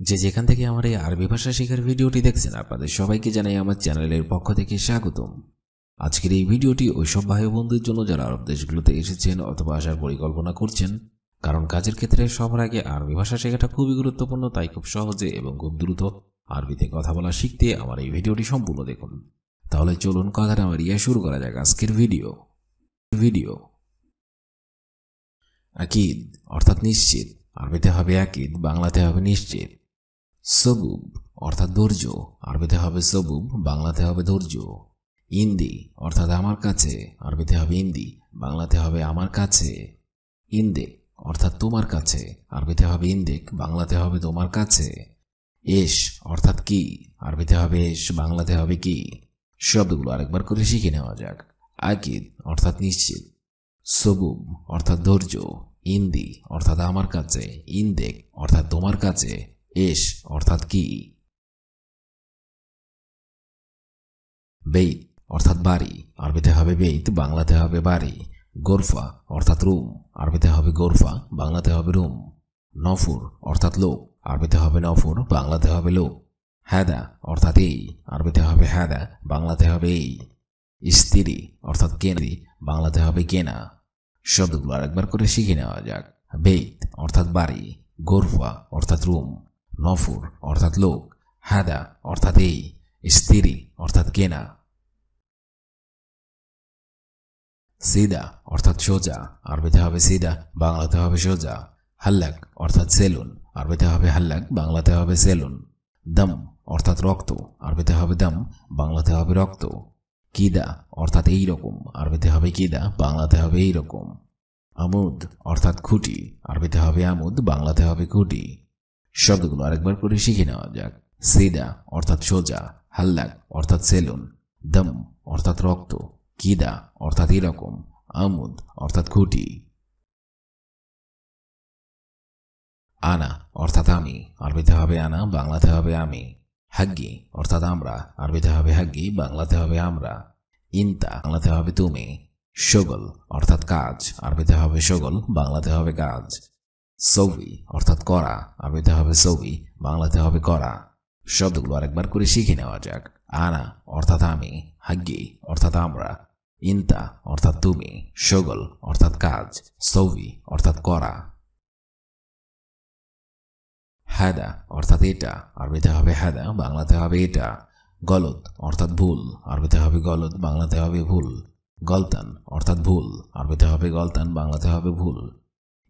যে যেখান থেকে আমার এই আরবি ভাষা শেখার ভিডিওটি দেখছেন আপনাদের সবাইকে জানাই আমার চ্যানেলের পক্ষ থেকে স্বাগতম। আজকের এই ভিডিওটি ওইসব ভাই বোনদের জন্য যারা আরব দেশগুলোতে এসেছেন অথবা আসার পরিকল্পনা করছেন, কারণ কাজের ক্ষেত্রে সবার আগে আরবি ভাষা শেখাটা খুবই গুরুত্বপূর্ণ। তাই খুব সহজে এবং খুব দ্রুত আরবিতে কথা বলা শিখতে আমার এই ভিডিওটি সম্পূর্ণ দেখুন। তাহলে চলুন কথাটা আমার শুরু করা যাক আজকের ভিডিও। আকিদ অর্থাৎ নিশ্চিত, আরবিতে হবে আকিদ, বাংলাতে হবে নিশ্চিত। সবুব অর্থাৎ ধৈর্য, আরবিতে হবে সবুব, বাংলাতে হবে ধৈর্য। ইন্দি অর্থাৎ আমার কাছে, আরবিতে হবে ইন্দি, বাংলাতে হবে আমার কাছে। ইন্দেক অর্থাৎ তোমার কাছে, আরবিতে হবে ইন্দেক, বাংলাতে হবে তোমার কাছে। এস অর্থাৎ কি, আরবিতে হবে এস, বাংলাতে হবে কি। শব্দগুলো আরেকবার করে শিখে নেওয়া যাক। আকিদ অর্থাৎ নিশ্চিত, সবুব অর্থাৎ ধৈর্য, ইন্দি অর্থাৎ আমার কাছে, ইন্দেক অর্থাৎ তোমার কাছে, এস অর্থাৎ কি। বেইত অর্থাৎ বাড়ি, আরবিতে হবে বেইত, বাংলাতে হবে বাড়ি। গোরফা অর্থাৎ রুম, আরবিতে হবে গোরফা, বাংলাতে হবে রুম। নফুর অর্থাৎ লোক, আরবিতে হবে নফুর, বাংলাতে হবে লোক। হ্যাদা অর্থাৎ এই, আরবিতে হবে হ্যাদা, বাংলাতে হবে এই। স্ত্রী অর্থাৎ কেনা, বাংলাতে হবে কেনা। শব্দগুলো আরেকবার করে শিখে নেওয়া যাক। বেইত অর্থাৎ বাড়ি, গোরফা অর্থাৎ রুম, নফুর অর্থাৎ লোক, হ্যাদা অর্থাৎ এই, স্ত্রী অর্থাৎ কেনা। সিদা অর্থাৎ সোজা, আরবিতে হবে সিদা, বাংলাতে হবে সোজা। হাল্লাক অর্থাৎ সেলুন, আরবিতে হবে হাল্লাক, বাংলাতে হবে সেলুন। দম অর্থাৎ রক্ত, আরবিতে হবে দম, বাংলাতে হবে রক্ত। কিদা অর্থাৎ এই রকম, আরবিতে হবে কিদা, বাংলাতে হবে এই রকম। আমুদ অর্থাৎ খুঁটি, আরবিতে হবে আমুদ, বাংলাতে হবে খুঁটি। শব্দগুলো আরেকবার করে শিখে নেওয়া যাক। সিদা অর্থাৎ সোজা, হাল্লাক অর্থাৎ সেলুন, দম অর্থাৎ রক্ত, কিদা অর্থাৎ এরকম, আমুদ অর্থাৎ খুঁটি। আনা অর্থাৎ আমি, আরবিতে হবে আনা, বাংলাতে হবে আমি। হাগ্গি অর্থাৎ আমরা, আরবিতে হবে হাগ্গি, বাংলাতে হবে আমরা। ইনতা বাংলাতে হবে তুমি। শগল অর্থাৎ কাজ, আরবিতে হবে শগল, বাংলাতে হবে কাজ। সৌভি অর্থাৎ করা, আরবিতে হবে সৌভি, বাংলাতে হবে করা। শব্দগুলো আরেকবার করে শিখে নেওয়া যাক। আনা অর্থাৎ আমি, হাগ্গি অর্থাৎ আমরা, ইনতা অর্থাৎ তুমি, শগল অর্থাৎ কাজ, সৌভি অর্থাৎ করা। হ্যাদা অর্থাৎ এটা, আরবিতে হবে হ্যাদা, বাংলাতে হবে এটা। গলত অর্থাৎ ভুল, আরবিতে হবে গলত, বাংলাতে হবে ভুল। গলতান অর্থাৎ ভুল, আরবিতে হবে গলতান, বাংলাতে হবে ভুল।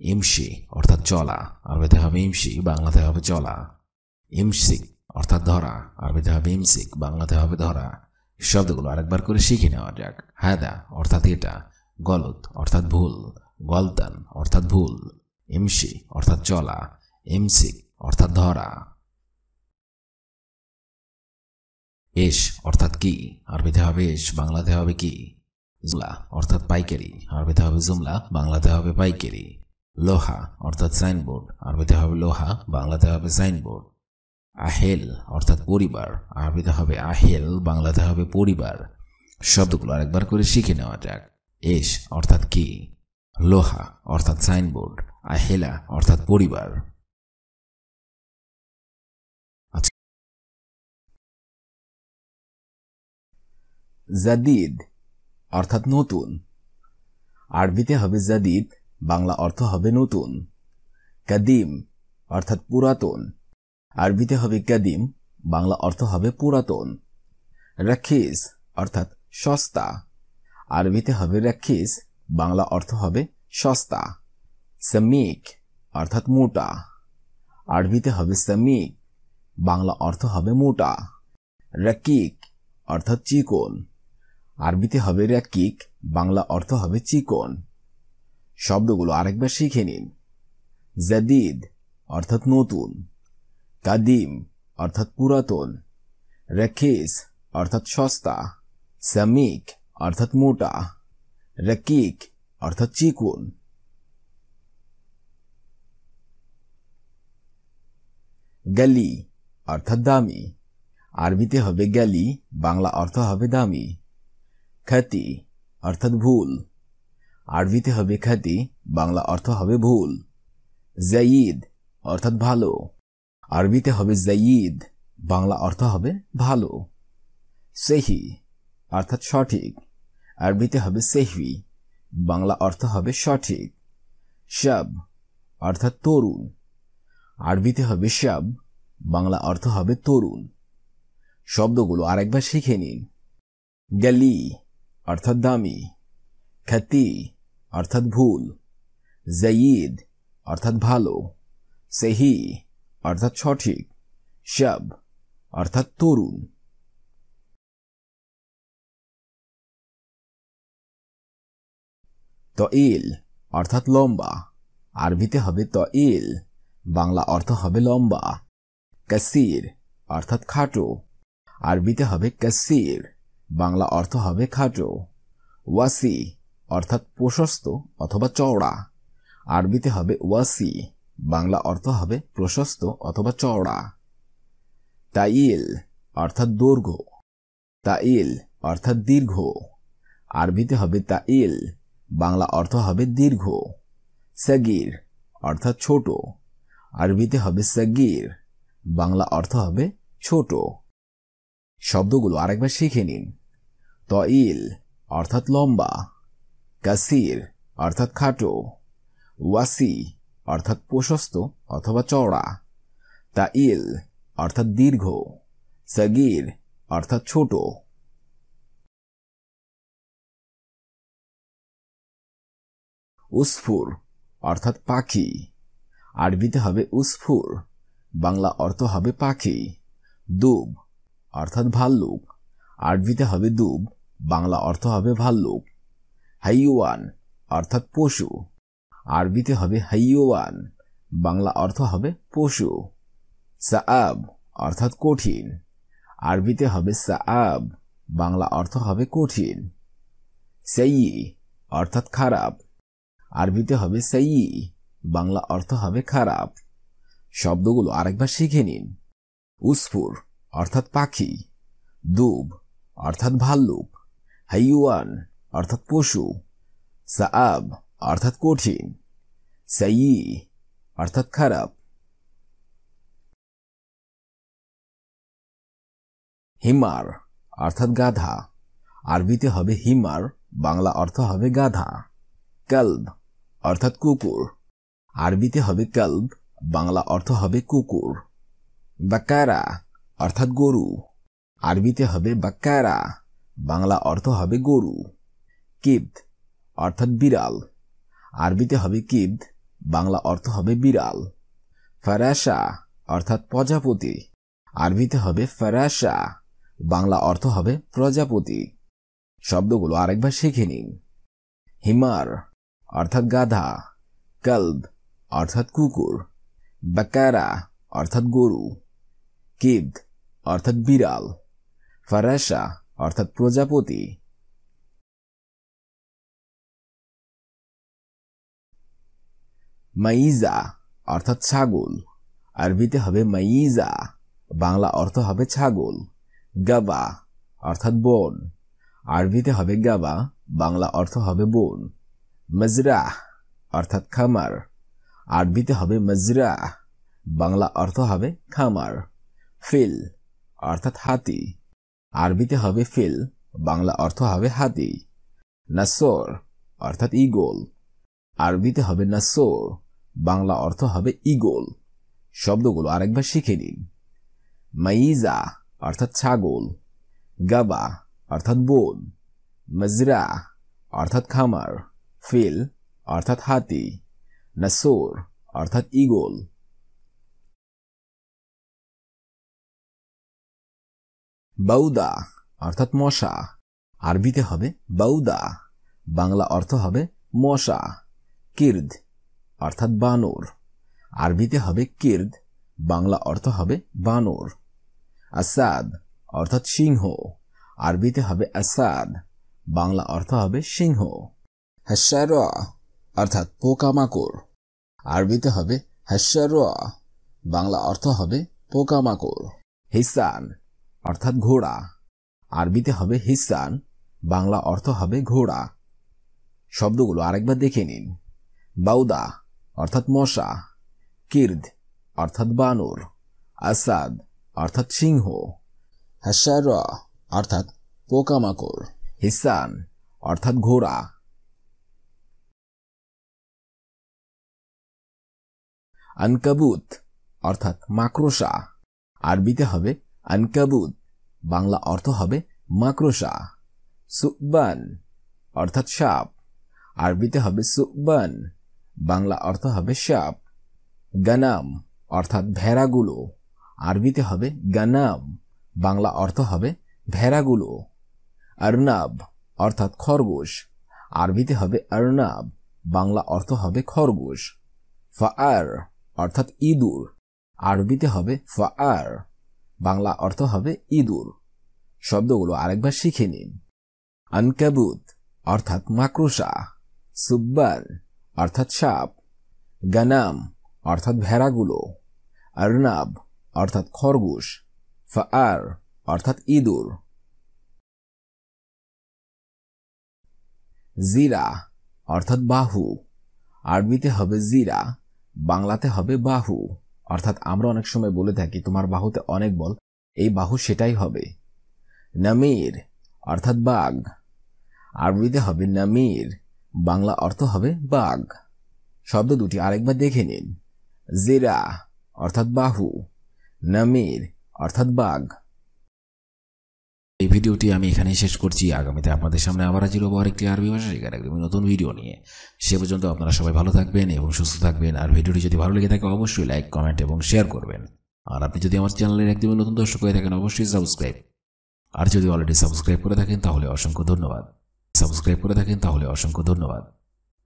ইমশি অর্থাৎ চলা, আরবিতে হবে ইমশি, বাংলাতে হবে চলা। ইমসিক অর্থাৎ ধরা, আরবিতে হবে ইমসিক, বাংলাতে হবে ধরা। শব্দগুলো আরেকবার করে শিখে নেওয়া যাক। হ্যাদা অর্থাৎ এটা, গলত অর্থাৎ ভুল, গলতান অর্থাৎ ভুল, ইমশি অর্থাৎ চলা, ইমসিক অর্থাৎ ধরা। এস অর্থাৎ কি, আরবিতে হবে এস, বাংলাতে হবে কি। জুমলা অর্থাৎ পাইকারি, আরবিতে হবে জুমলা, বাংলাতে হবে পাইকারি। লোহা অর্থাৎ সাইনবোর্ড, আরবিতে হবে লোহা, বাংলাতে হবে সাইনবোর্ড। আহেল অর্থাৎ পরিবার, আরবিতে হবে আহেল, বাংলাতে হবে পরিবার। শব্দগুলো আরেকবার করে শিখে নেওয়া যাক। এস অর্থাৎ কি, লোহা অর্থাৎ সাইনবোর্ড, আহেলা অর্থাৎ পরিবার। জাদিদ অর্থাৎ নতুন, আরবিতে হবে জাদিদ, বাংলা অর্থ হবে নতুন। কাদিম অর্থাৎ পুরাতন, আরবিতে হবে কাদিম, বাংলা অর্থ হবে পুরাতন। রাখিস অর্থাৎ সস্তা, আরবিতে হবে রাখিস, বাংলা অর্থ হবে সস্তা। সামিক অর্থাৎ মোটা, আরবিতে হবে সামিক, বাংলা অর্থ হবে মোটা। রাকিক অর্থাৎ চিকন, আরবিতে হবে রাকিক, বাংলা অর্থ হবে চিকন। শব্দগুলো আরেকবার শিখে নিন। জাদিদ অর্থাৎ নতুন, কাদিম অর্থাৎ পুরাতন, রাখিস অর্থাৎ সস্তা, সামিক অর্থাৎ মোটা, রাকিক অর্থাৎ চিকন। গালি অর্থাৎ দামি, আরবিতে হবে গালি, বাংলা অর্থ হবে দামি। খ্যাতি অর্থাৎ ভুল, আরবিতে হবে খ্যাতি, বাংলা অর্থ হবে ভুল। জাইদ অর্থাৎ ভালো, আরবিতে হবে জাইয়িদ, বাংলা অর্থ হবে ভালো। সেহি অর্থাৎ সঠিক, আরবিতে হবে সেহভি, বাংলা অর্থ হবে সঠিক। শাব অর্থাৎ তরুণ, আরবিতে হবে শাব, বাংলা অর্থ হবে তরুণ। শব্দগুলো আরেকবার শিখে নিন। গালি অর্থাৎ দামি, খাতি অর্থাৎ ভুল, জাইয়িদ অর্থাৎ ভালো, সেহি অর্থাৎ সঠিক, শাব অর্থাৎ তরুণ। তঈল অর্থাৎ লম্বা, আরবিতে হবে তঈল, বাংলা অর্থ হবে লম্বা। কাসির অর্থাৎ খাটো, আরবিতে হবে কাসির, বাংলা অর্থ হবে খাটো। ওয়াসি অর্থাৎ প্রশস্ত অথবা চওড়া, আরবিতে হবে ওয়াসি, বাংলা অর্থ হবে প্রশস্ত অথবা চওড়া। তাইল অর্থাৎ দৈর্ঘ্য, তাইল অর্থাৎ দীর্ঘ, আরবিতে হবে তাইল, বাংলা অর্থ হবে দীর্ঘ। সাগির অর্থাৎ ছোট, আরবিতে হবে সাগির, বাংলা অর্থ হবে ছোট। শব্দগুলো আরেকবার শিখে নিন। তঈল অর্থাৎ লম্বা, কাসির অর্থাৎ খাটো, ওয়াসি অর্থাৎ প্রশস্ত অথবা চওড়া, তাইল অর্থাৎ দীর্ঘ, সাগির অর্থাৎ ছোট। উসফুর অর্থাৎ পাখি, আরবিতে হবে উসফুর, বাংলা অর্থ হবে পাখি। দুব অর্থাৎ ভাল্লুক, আরবিতে হবে দুব, বাংলা অর্থ হবে ভাল্লুক। হাইওয়ান অর্থাৎ পশু, আরবিতে হবে হাইওয়ান, বাংলা অর্থ হবে পশু। সাআব অর্থাৎ কঠিন, আরবিতে হবে সাআব, বাংলা অর্থ হবে কঠিন। সাইয়্যি অর্থাৎ খারাপ, আরবিতে হবে সাইয়্যি, বাংলা অর্থ হবে খারাপ। শব্দগুলো আরেকবার শিখে নিন। উসফুর অর্থাৎ পাখি, দুব অর্থাৎ ভাল্লুক, হাইওয়ান অর্থাৎ পশু, সাআব অর্থাৎ কঠিন, সাইয়্যি অর্থাৎ খারাপ। হিমার অর্থাৎ গাধা, আরবিতে হবে হিমার, বাংলা অর্থ হবে গাধা। কলব অর্থাৎ কুকুর, আরবিতে হবে কলব, বাংলা অর্থ হবে কুকুর। বাকারা অর্থাৎ গরু, আরবিতে হবে বাকারা, বাংলা অর্থ হবে গরু। কিবদ অর্থাৎ বিড়াল, আরবিতে হবে কিবদ, বাংলা অর্থ হবে বিড়াল। ফারাশা অর্থাৎ প্রজাপতি, আরবিতে হবে ফারাশা, বাংলা অর্থ হবে প্রজাপতি। শব্দগুলো আরেকবার শিখে নিন। হিমার অর্থাৎ গাধা, কলব অর্থাৎ কুকুর, বাকারা অর্থাৎ গরু, কিবদ অর্থাৎ বিড়াল, ফারাশা অর্থাৎ প্রজাপতি। মাইজা অর্থাৎ ছাগল, আরবিতে হবে মাইজা, বাংলা অর্থ হবে ছাগল। গাবা অর্থাৎ বন, আরবিতে হবে গাবা, বাংলা অর্থ হবে বন। মজরাহ অর্থাৎ খামার, আরবিতে হবে মজরাহ, বাংলা অর্থ হবে খামার। ফিল অর্থাৎ হাতি, আরবিতে হবে ফিল, বাংলা অর্থ হবে হাতি। নাসর অর্থাৎ ঈগল, আরবিতে হবে নাসর, বাংলা অর্থ হবে ঈগল। শব্দগুলো আরেকবার শিখে নিন। মাইজা অর্থাৎ ছাগল, গাবা অর্থাৎ বন, মজরা অর্থাৎ খামার, ফিল অর্থাৎ হাতি, নাসর অর্থাৎ ঈগল। বাউদা অর্থাৎ মশা, আরবিতে হবে বাউদা, বাংলা অর্থ হবে মশা। কির্দ অর্থাৎ বানর, আরবিতে হবে কির্দ, বাংলা অর্থ হবে বানর। আসাদ অর্থাৎ সিংহ, আরবিতে হবে আসাদ, বাংলা অর্থ হবে সিংহ। হাশারা অর্থাৎ পোকামাকড়, আরবিতে হবে হাশারা, বাংলা অর্থ হবে পোকামাকড়। হিসান অর্থাৎ ঘোড়া, আরবিতে হবে হিসান, বাংলা অর্থ হবে ঘোড়া। শব্দগুলো আরেকবার দেখে নিন। বাউদা অর্থাৎ মশা, কির্দ অর্থাৎ বানর, আসাদ অর্থাৎ সিংহ, হাশারা অর্থাৎ পোকামাকড়, হিসান অর্থাৎ ঘোড়া, আনকাবুত অর্থাৎ মাকড়সা, আরবিতে হবে আনকাবুত, বাংলা অর্থ হবে মাকড়সা, সুবান অর্থাৎ সাপ, আরবিতে হবে সুবান, বাংলা অর্থ হবে সাপ, গানাম অর্থাৎ ভেড়াগুলো, আরবিতে হবে গানাম, বাংলা অর্থ হবে ভেড়াগুলো, আরনাব অর্থাৎ খরগোশ, আরবিতে হবে আরনাব, বাংলা অর্থ হবে খরগোশ, ফাআর অর্থাৎ ইঁদুর, আরবিতে হবে ফাআর, বাংলা অর্থ হবে ইঁদুর। শব্দগুলো আরেকবার শিখে নিন। আনকাবুত অর্থাৎ মাকড়সা, সুব্বান অর্থাৎ সাপ, গানাম অর্থাৎ ভেড়াগুলো, আরনাব অর্থাৎ খরগোশ, ফাআর অর্থাৎ ইঁদুর। জিরা অর্থাৎ বাহু, আরবিতে হবে জিরা, বাংলাতে হবে বাহু, অর্থাৎ আমরা অনেক সময় বলে থাকি তোমার বাহুতে অনেক বল, এই বাহু সেটাই হবে। নামির অর্থাৎ বাঘ, আরবিতে হবে নামির, বাংলা অর্থ হবে বাঘ। শব্দ দুটি আরেকবার দেখে নিন। জিরা অর্থাৎ বাহু, নামির অর্থাৎ বাঘ। এই ভিডিওটি আমি এখানেই শেষ করছি। আগামীতে আপনাদের সামনে আবার হাজির হবো আরেকটি আরবি ভাষা শেখার একদম নতুন ভিডিও নিয়ে। সে পর্যন্ত আপনারা সবাই ভালো থাকবেন এবং সুস্থ থাকবেন। আর ভিডিওটি যদি ভালো লেগে থাকে অবশ্যই লাইক, কমেন্ট এবং শেয়ার করবেন। আর আপনি যদি আমার চ্যানেলের একদমই নতুন দর্শক হয়ে থাকেন অবশ্যই সাবস্ক্রাইব। আর যদি অলরেডি সাবস্ক্রাইব করে থাকেন তাহলে অসংখ্য ধন্যবাদ।